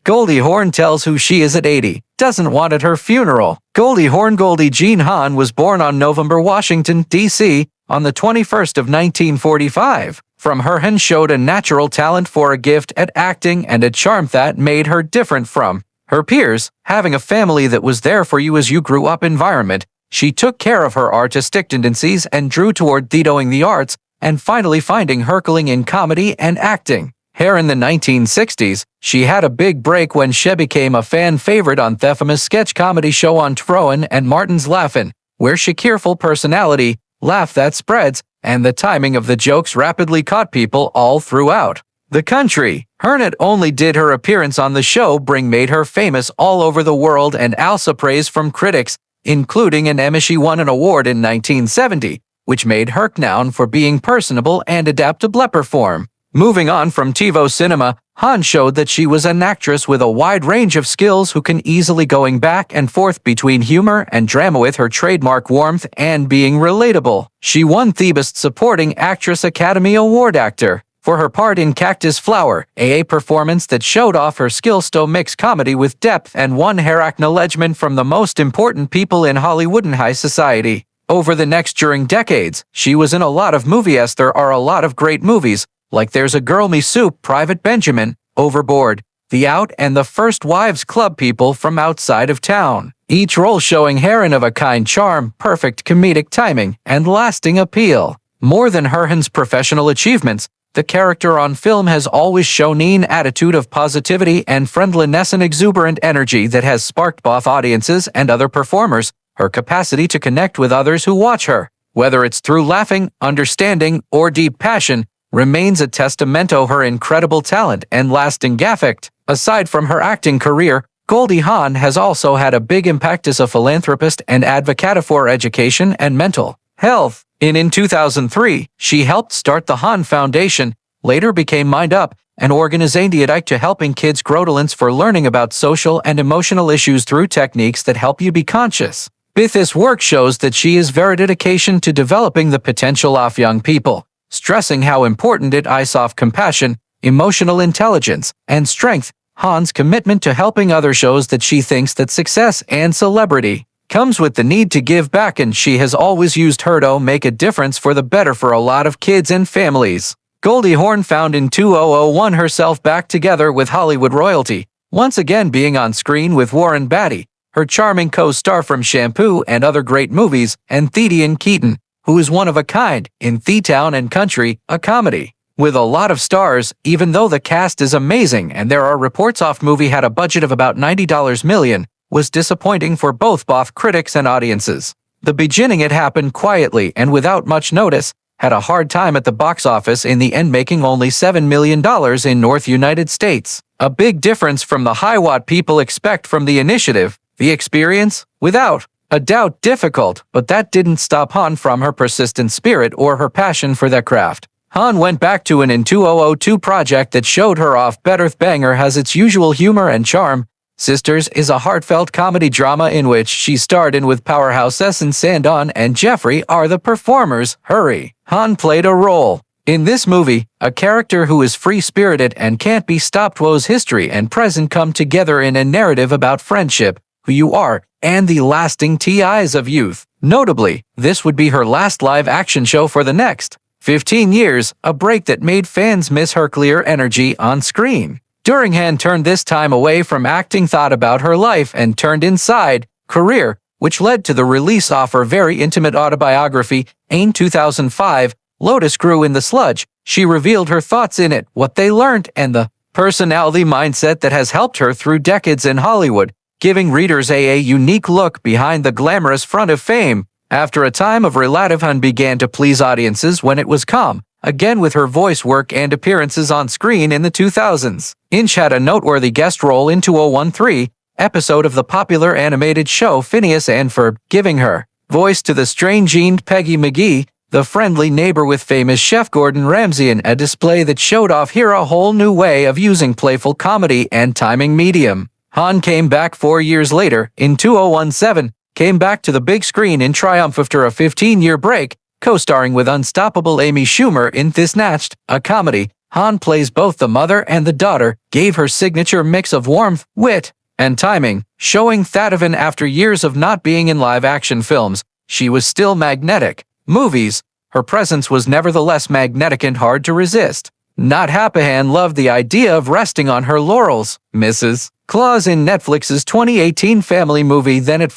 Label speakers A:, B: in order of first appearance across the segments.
A: Goldie Hawn tells who she is at 80, doesn't want at her funeral. Goldie Hawn Hawn was born on November, Washington, D.C., on the 21st of 1945. From her, Hawn showed a natural talent for a gift at acting and a charm that made her different from her peers. Having a family that was there for you as you grew up environment, she took care of her artistic tendencies and drew toward theodoing the arts and finally finding Herculing in comedy and acting. Here in the 1960s, she had a big break when she became a fan favorite on the famous sketch comedy show on Trowan and Martin's Laughin', where she cheerful personality, laugh that spreads, and the timing of the jokes rapidly caught people all throughout the country. Her not only did her appearance on the show made her famous all over the world and also praise from critics, including an Emmy. She won an award in 1970, which made her known for being personable and adaptable perform. Moving on from TiVo cinema, Hawn showed that she was an actress with a wide range of skills who can easily going back and forth between humor and drama with her trademark warmth and being relatable. She won the Best Supporting Actress Academy Award actor for her part in Cactus Flower, a performance that showed off her skills to mix comedy with depth and won her acknowledgement from the most important people in Hollywood and high society. Over the next during decades, she was in a lot of movies. There are a lot of great movies, like There's a Girl Me Soup, Private Benjamin, Overboard, The Out, and The First Wives Club. People from outside of town. Each role showing Hawn of a kind charm, perfect comedic timing, and lasting appeal. More than Hawn's professional achievements, the character on film has always shown an attitude of positivity and friendliness and exuberant energy that has sparked both audiences and other performers. Her capacity to connect with others who watch her, whether it's through laughing, understanding, or deep passion, remains a testament to her incredible talent and lasting affect. Aside from her acting career, Goldie Hawn has also had a big impact as a philanthropist and advocate for education and mental health. In 2003, she helped start the Hawn Foundation, later became Mind Up, an organization dedicated to helping kids grow talents for learning about social and emotional issues through techniques that help you be conscious. This work shows that she is very dedication to developing the potential of young people, stressing how important it is of compassion, emotional intelligence, and strength. Hawn's commitment to helping others shows that she thinks that success and celebrity comes with the need to give back, and she has always used her to make a difference for the better for a lot of kids and families. Goldie Hawn found in 2001 herself back together with Hollywood royalty, once again being on screen with Warren Beatty, her charming co-star from Shampoo and other great movies, and Diane Keaton, who is one of a kind in The Town and Country, a comedy with a lot of stars. Even though the cast is amazing and there are reports of movie had a budget of about $90 million, was disappointing for both critics and audiences. The beginning it happened quietly and without much notice, had a hard time at the box office, in the end making only $7 million in North United States. A big difference from the high what people expect from the initiative. The experience, without a doubt difficult, but that didn't stop Hawn from her persistent spirit or her passion for their craft. Hawn went back to an in 2002 project that showed her off better. Banger has its usual humor and charm. Sisters is a heartfelt comedy drama in which she starred in with powerhouses and Sandon and Jeffrey are the performers. Hawn played a role in this movie, a character who is free-spirited and can't be stopped. Wo's history and present come together in a narrative about friendship, who you are, and the lasting ties of youth. Notably, this would be her last live-action show for the next 15 years, a break that made fans miss her clear energy on screen. During Hawn turned this time away from acting, thought about her life, and turned inside career, which led to the release of her very intimate autobiography, in 2005, Lotus Grew in the Sludge. She revealed her thoughts in it, what they learned, and the personality mindset that has helped her through decades in Hollywood, giving readers a unique look behind the glamorous front of fame. After a time of relative, Hawn began to please audiences when it was calm, again with her voice work and appearances on screen in the 2000s. Inch had a noteworthy guest role in 2013 episode of the popular animated show Phineas and Ferb, giving her voice to the strange Peggy McGee, the friendly neighbor with famous chef Gordon Ramsay, in a display that showed off here a whole new way of using playful comedy and timing medium. Hawn came back 4 years later, in 2017, came back to the big screen in triumph after a 15-year break, co-starring with unstoppable Amy Schumer in This Snatched, a comedy Hawn plays both the mother and the daughter, gave her signature mix of warmth, wit, and timing, showing that even after years of not being in live-action films, she was still magnetic. Movies, her presence was nevertheless magnetic and hard to resist. Not Hapahan loved the idea of resting on her laurels. Mrs. Claus in Netflix's 2018 family movie The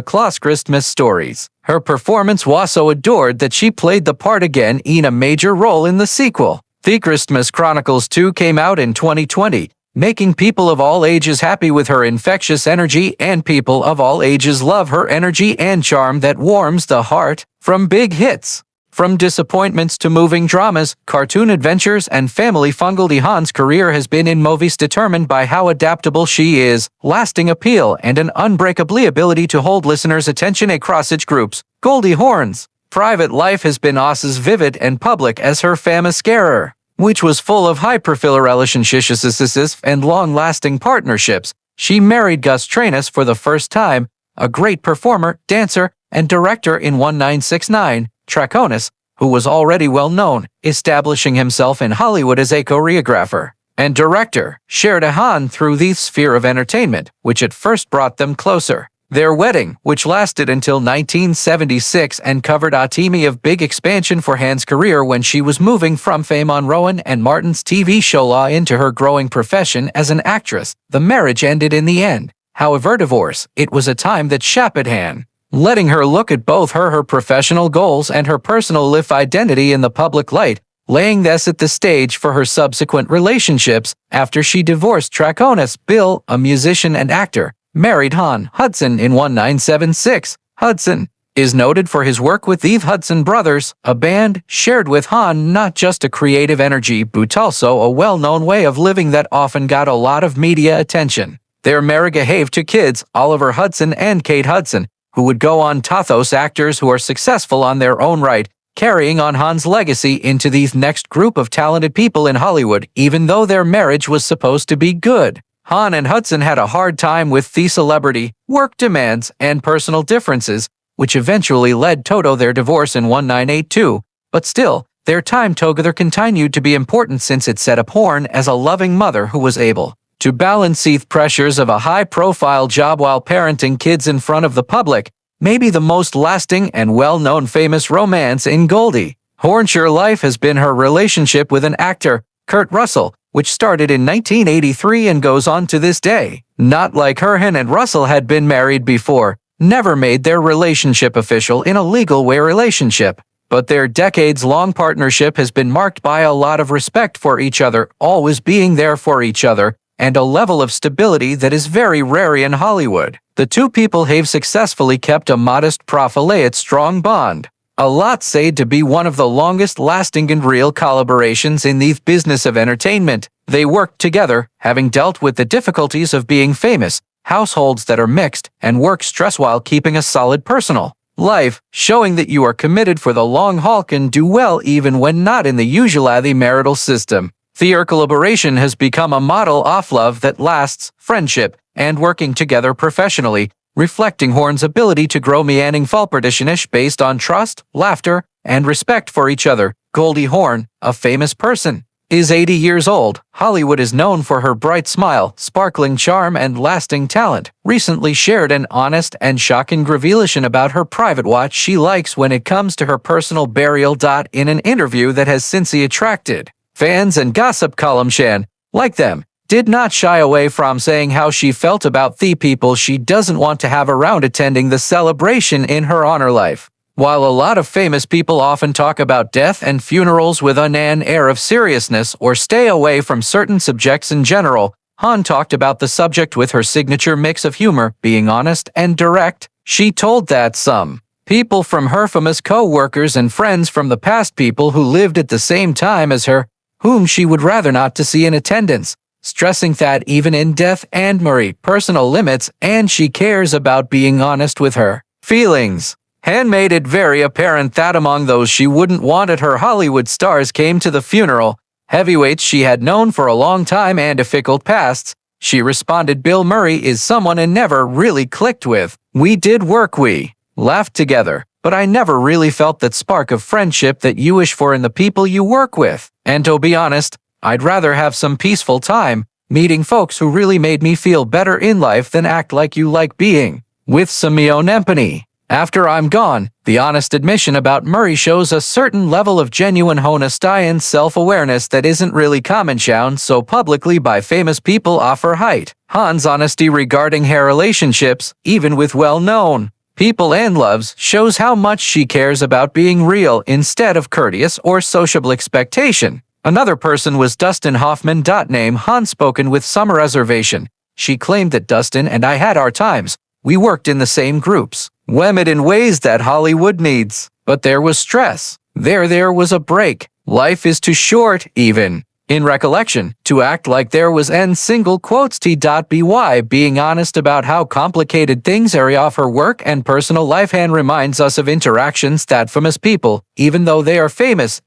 A: Claus Christmas Stories. Her performance was so adored that she played the part again in a major role in the sequel. The Christmas Chronicles 2 came out in 2020, making people of all ages happy with her infectious energy, and people of all ages love her energy and charm that warms the heart. From big hits, from disappointments to moving dramas, cartoon adventures, and family fun, Goldie Hawn's career has been in movies determined by how adaptable she is, lasting appeal, and an unbreakable ability to hold listeners' attention across age groups. Goldie Hawn's private life has been as vivid and public as her famous career, which was full of high-profile relationships and long-lasting partnerships. She married Gus Tranis for the first time, a great performer, dancer, and director in 1969. Traconis, who was already well known, establishing himself in Hollywood as a choreographer and director, shared a hand through the sphere of entertainment, which at first brought them closer. Their wedding, which lasted until 1976 and covered a teamy of big expansion for Hawn's career when she was moving from fame on Rowan and Martin's TV show Law into her growing profession as an actress. The marriage ended in the end. However, divorce, it was a time that shaped Hawn, letting her look at both her professional goals and her personal life identity in the public light, laying this at the stage for her subsequent relationships. After she divorced Traconis, Bill, a musician and actor, married Hawn Hudson in 1976. Hudson is noted for his work with the Hudson Brothers, a band shared with Hawn not just a creative energy but also a well-known way of living that often got a lot of media attention. Their marriage gave two kids, Oliver Hudson and Kate Hudson, who would go on to those actors who are successful on their own right, carrying on Hawn's legacy into the next group of talented people in Hollywood. Even though their marriage was supposed to be good, Hawn and Hudson had a hard time with the celebrity, work demands, and personal differences, which eventually led to their divorce in 1982. But still, their time together continued to be important since it set up Hawn as a loving mother who was able to balance the pressures of a high-profile job while parenting kids in front of the public. Maybe the most lasting and well-known famous romance in Goldie Hawn's life has been her relationship with an actor, Kurt Russell, which started in 1983 and goes on to this day. Not like Hawn and Russell had been married before, never made their relationship official in a legal way relationship, but their decades-long partnership has been marked by a lot of respect for each other, always being there for each other, and a level of stability that is very rare in Hollywood. The two people have successfully kept a modest profile yet strong bond. A lot said to be one of the longest-lasting and real collaborations in the business of entertainment. They worked together, having dealt with the difficulties of being famous, households that are mixed, and work stress while keeping a solid personal life, showing that you are committed for the long haul and do well even when not in the usual marital system. Their collaboration has become a model of love that lasts, friendship, and working together professionally, reflecting Hawn's ability to grow meandering falperdishinish based on trust, laughter, and respect for each other. Goldie Hawn, a famous person, is 80 years old. Hollywood is known for her bright smile, sparkling charm, and lasting talent. Recently shared an honest and shocking revelation about her private what she likes when it comes to her personal burial. In an interview that has since attracted fans and gossip column, Shan, like them, did not shy away from saying how she felt about the people she doesn't want to have around attending the celebration in her honor life. While a lot of famous people often talk about death and funerals with an air of seriousness or stay away from certain subjects in general, Hawn talked about the subject with her signature mix of humor, being honest and direct. She told that some people from her famous co-workers and friends from the past, people who lived at the same time as her, whom she would rather not to see in attendance, stressing that even in death and Marie personal limits and she cares about being honest with her feelings. Hawn made it very apparent that among those she wouldn't want at her Hollywood stars came to the funeral, heavyweights she had known for a long time and difficult pasts. She responded, Bill Murray is someone I never really clicked with. We did work, we laughed together, but I never really felt that spark of friendship that you wish for in the people you work with. And to be honest, I'd rather have some peaceful time meeting folks who really made me feel better in life than act like you like being with Simeon Empany. After I'm gone, the honest admission about Murray shows a certain level of genuine honesty and self-awareness that isn't really common shown so publicly by famous people off her height. Hawn's honesty regarding her relationships, even with well-known people and loves, shows how much she cares about being real instead of courteous or sociable expectation. Another person was Dustin Hoffman. Name Hawn spoken with some reservation. She claimed that Dustin and I had our times. We worked in the same groups. Wemmed in ways that Hollywood needs. But there was stress. There was a break. Life is too short, even. In recollection, to act like there was n single quotes t.by being honest about how complicated things are off her work and personal life and reminds us of interactions that famous people, even though they are famous,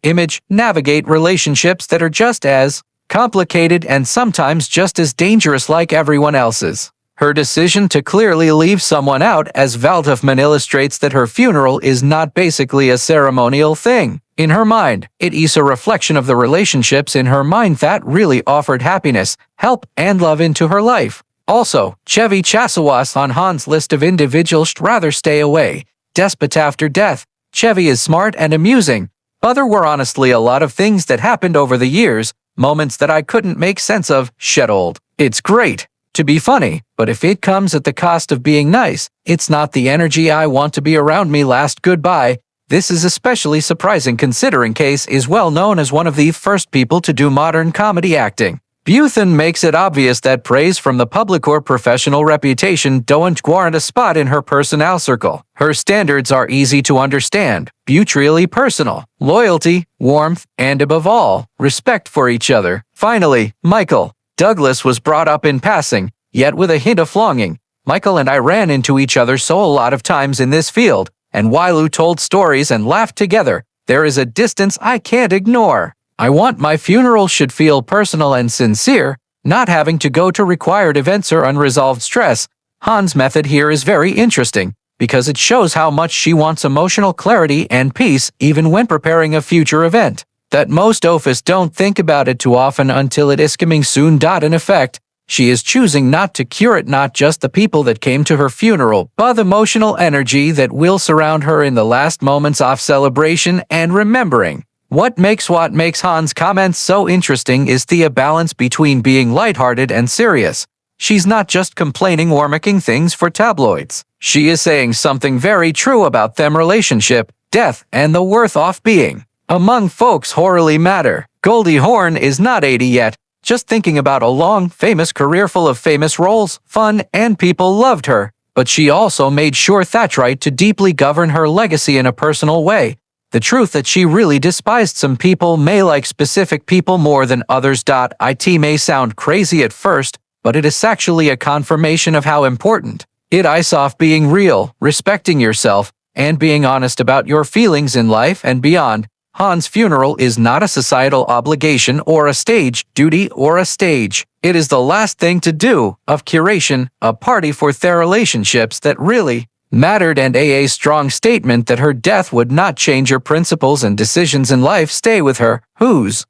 A: navigate relationships that are just as complicated and sometimes just as dangerous like everyone else's. Her decision to clearly leave someone out as Valdhoffman illustrates that her funeral is not basically a ceremonial thing. In her mind, it is a reflection of the relationships in her mind that really offered happiness, help, and love into her life. Also, Chevy Chassawas on Hawn's list of individuals rather stay away. Despot after death. Chevy is smart and amusing, but there were honestly a lot of things that happened over the years, moments that I couldn't make sense of, old. It's great to be funny, but if it comes at the cost of being nice, it's not the energy I want to be around me. Last goodbye. This is especially surprising considering Case is well known as one of the first people to do modern comedy acting. Buthen makes it obvious that praise from the public or professional reputation don't warrant a spot in her personnel circle. Her standards are easy to understand, really personal, loyalty, warmth, and above all, respect for each other. Finally, Michael Douglas was brought up in passing, yet with a hint of longing. Michael and I ran into each other so a lot of times in this field, and while we told stories and laughed together, there is a distance I can't ignore. I want my funeral should feel personal and sincere, not having to go to required events or unresolved stress. Hawn's method here is very interesting, because it shows how much she wants emotional clarity and peace even when preparing a future event. That most office don't think about it too often until it is coming soon. In effect, she is choosing not to curate not just the people that came to her funeral, but the emotional energy that will surround her in the last moments of celebration and remembering. What makes Hawn's comments so interesting is the balance between being lighthearted and serious. She's not just complaining or making things for tabloids. She is saying something very true about them relationship, death, and the worth of being among folks who really matter. Goldie Hawn is not 80 yet, just thinking about a long, famous career full of famous roles, fun, and people loved her. But she also made sure that's right to deeply govern her legacy in a personal way. The truth that she really despised some people may like specific people more than others. It may sound crazy at first, but it is actually a confirmation of how important it is of being real, respecting yourself, and being honest about your feelings in life and beyond. Hawn's funeral is not a societal obligation or a stage duty or a stage. It is the last thing to do of curation, a party for their relationships that really mattered, and a strong statement that her death would not change her principles and decisions in life stay with her, whose